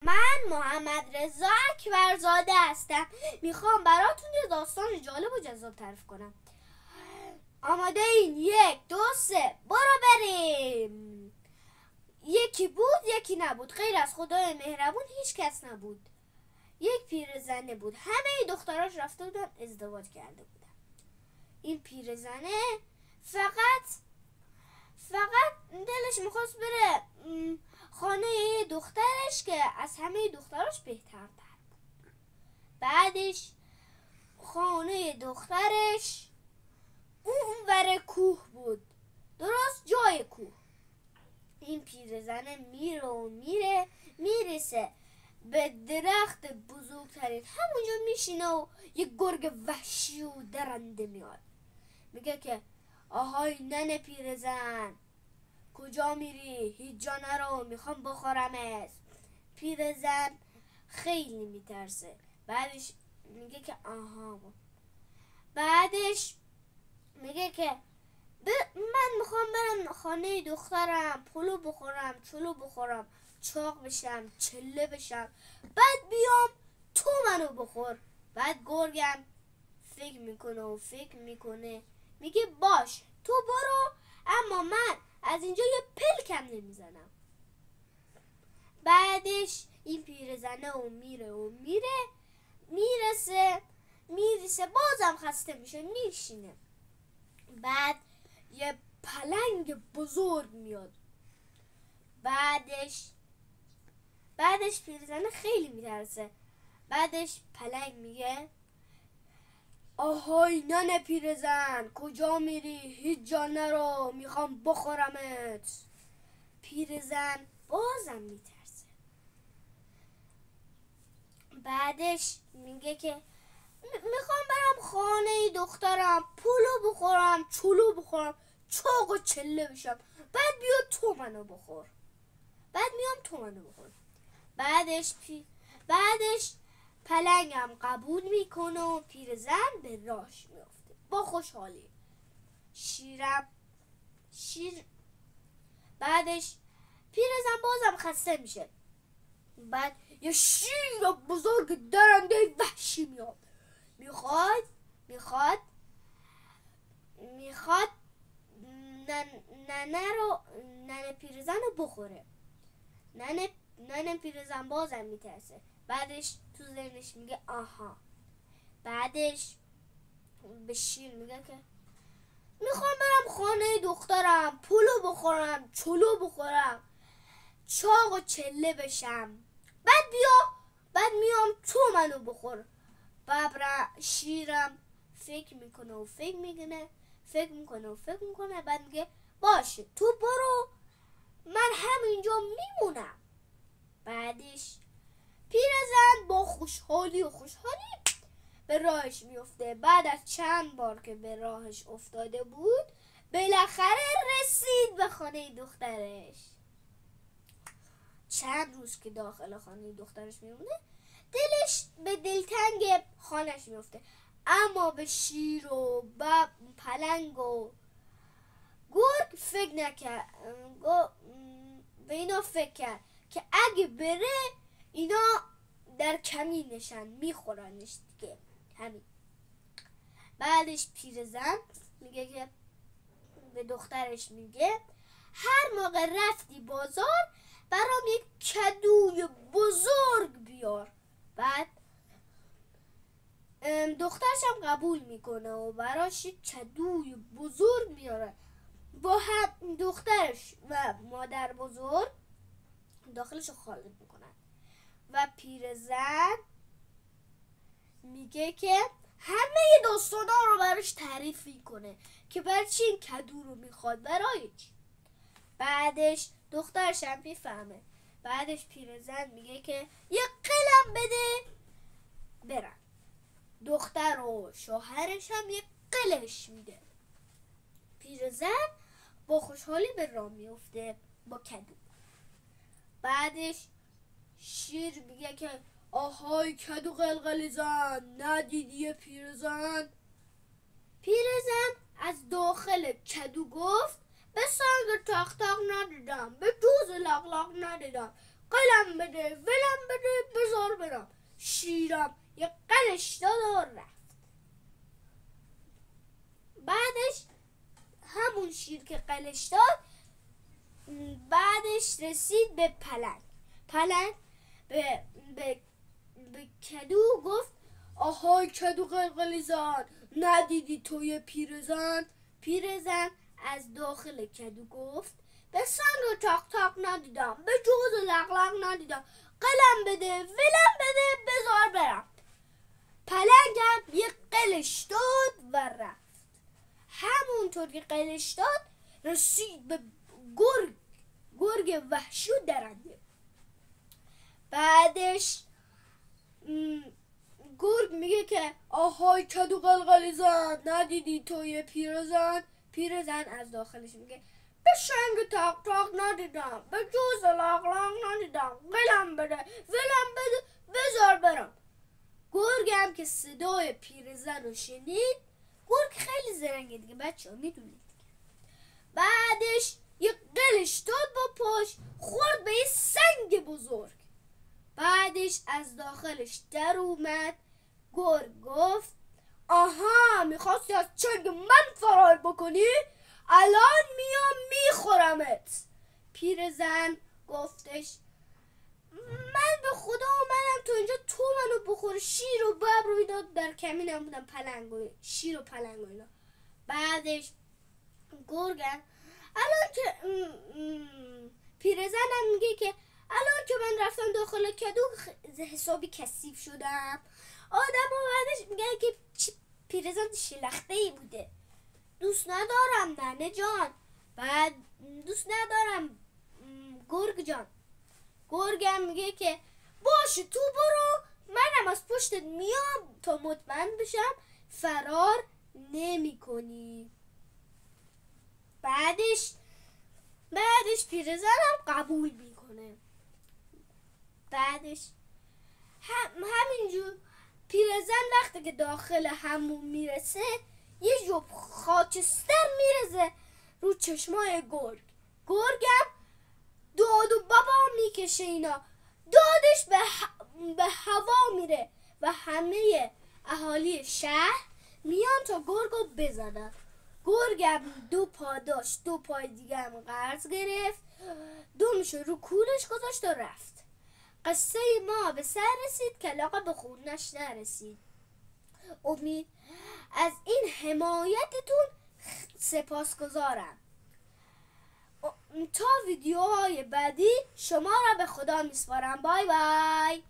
من محمد رضا اکبرزاده هستم. میخوام براتون یه داستان جالب و جذاب تعریف کنم. آماده این؟ 1 2 3 برو بریم. یکی بود یکی نبود، غیر از خدای مهربون هیچ کس نبود. یک پیرزنه بود، همه دختراش رفته بودن ازدواج کرده بودن. این پیرزنه فقط دلش میخواست بره خانه دخترش که از همه دختراش بهترتر بود. بعدش خانه دخترش اونور کوه بود، درست جای کوه. این پیرزنه میره و میرسه به درخت بزرگترین، همونجا میشینه و یه گرگ وحشی و درنده میاد. میگه که آهای ننه پیرزن، کجا میری؟ هیچ جا نرو، میخوام بخورمت. پیرزن خیلی میترسه. بعدش میگه که بعدش میگه که من میخوام برم خانه دخترم، پلو بخورم، چلو بخورم، چاق بشم، چله بشم، بعد بیام تو منو بخور. بعد گرگم فکر میکنه میگه باش تو برو، اما من از اینجا یه پلکم نمیزنم. بعدش این پیرزنه میرسه بازم خسته میشه، میشینه. بعد یه پلنگ بزرگ میاد. بعدش پیرزنه خیلی میترسه. بعدش پلنگ میگه آهای ننه پیرزن، کجا میری؟ هیچ جا نرو، میخوام بخورمت. پیرزن بازم میترسه. بعدش میگه که میخوام برم خانه دخترم، پلو بخورم، چلو بخورم، چاق و چله بشم، بعد بیا تو منو بخور. بعد میام تو منو بخور. بعدش پلنگم قبول میکنه و پیرزن به راهش میافته با خوشحالی. بعدش پیرزن بازم خسته میشه. بعد یه شیر بزرگ درنده وحشی میاد. میخواد ننه پیرزن رو بخوره. ننه پیرزن بازم میترسه. بعدش تو ذهنش میگه آها. بعدش به شیر میگه که میخوام برم خانه دخترم، پلو بخورم، چلو بخورم، چاق و چله بشم، بعد میام تو منو بخور. شیرم فکر میکنه بعد میگه باشه تو برو، من همینجا میمونم. بعدش پیرزن با خوشحالی به راهش میفته. بعد از چند بار که به راهش افتاده بود، بالاخره رسید به خانه دخترش. چند روز که داخل خانه دخترش میمونه، دلش به دلتنگ خانهش میفته، اما به شیر و پلنگ و گرگ به اینا فکر کرد که اگه بره اینا در کمینشن، میخورنش دیگه. همین. بعدش پیرزن میگه که به دخترش میگه هر موقع رفتی بازار برام یک کدوی بزرگ بیار. بعد دخترش هم قبول میکنه و براش یک کدوی بزرگ میاره. با هم دخترش و مادر بزرگ داخلش رو خالی میکنن و پیرزن میگه که همه داستانا رو براش تعریف میکنه که برای چی این کدو رو میخواد، برای چی. بعدش دخترش هم میفهمه. بعدش پیرزن میگه که یه قلم بده برن. دختر و شوهرش هم یه قلش میده. پیرزن با خوشحالی به راه میفته با کدو. بعدش شیر میگه که آهای کدو قلقلی زن، ندیدی پیرزن؟ پیرزن از داخل کدو گفت به سنگ تاق تاق ندیدم، به دوز لق لق ندیدم، قلم بده ولم بده بذار برم. شیرم یه قلش داد و رفت. بعدش همون شیر که قلش داد بعدش رسید به پلنگ. پلنگ به کدو گفت آهای کدو قلقلی زن، ندیدی توی پیرزن؟ پیرزن از داخل کدو گفت به سنگ تاق تاق ندیدم، به جوز لغلق ندیدم، قلم بده ولم بده بذار برم. پلنگم یه قلش داد و رفت. همونطور که قلش داد رسید به گرگ وحشی و درنده. بعدش گرگ میگه که آهای کدو قلقلی زن، ندیدی توی پیرزن؟ پیرزن از داخلش میگه به شنگ تاق تاق ندیدم، به جوز لغلق ندیدم، قلم بده ولم بده بذار برم. گرگم که صدای پیرزن رو شنید، گرگ خیلی زرنگه دیگه بچه ها میدونید. بعدش یه قلش داد با پاش خورد به یه سنگ بزرگ. بعدش از داخلش در اومد. گرگ گفت آها میخواستی از چنگ من فرار بکنی؟ الان میام میخورمت. پیرزن گفتش من به خدا اومدم تو اینجا تو منو بخور. شیر و ببر رو اینا در کمینم بودم، پلنگ و شیر و پلنگ و اینا. بعدش گرگم الان که پیرزنم میگه که الان که من رفتم داخل کدو حسابی کثیف شدم. آدم بعدش میگن که پیرزن شلخته ای بوده. دوست ندارم ننه جان. بعد دوست ندارم گرگ جان. گرگم میگه که باشه تو برو، منم از پشتت میام تا مطمئن بشم فرار نمی کنی. بعدش پیرزنم قبول میکنه. بعدش همینجور پیرزن وقتی که داخل همون میرسه یه جوب خاکستر میرسه رو چشمای گرگم داد و بابا میکشه. اینا دادش به هوا میره و همه اهالی شهر میان تا گرگو بزنن. گرگم 2 پا داشت، 2 پای دیگه هم قرض گرفت، دومشو رو کولش گذاشت و رفت. قصه ما به سر رسید که لاغا به خونش نرسید. امید از این حمایتتون سپاسگزارم. تا ویدیوهای بعدی شما را به خدا میسپارم. بای بای.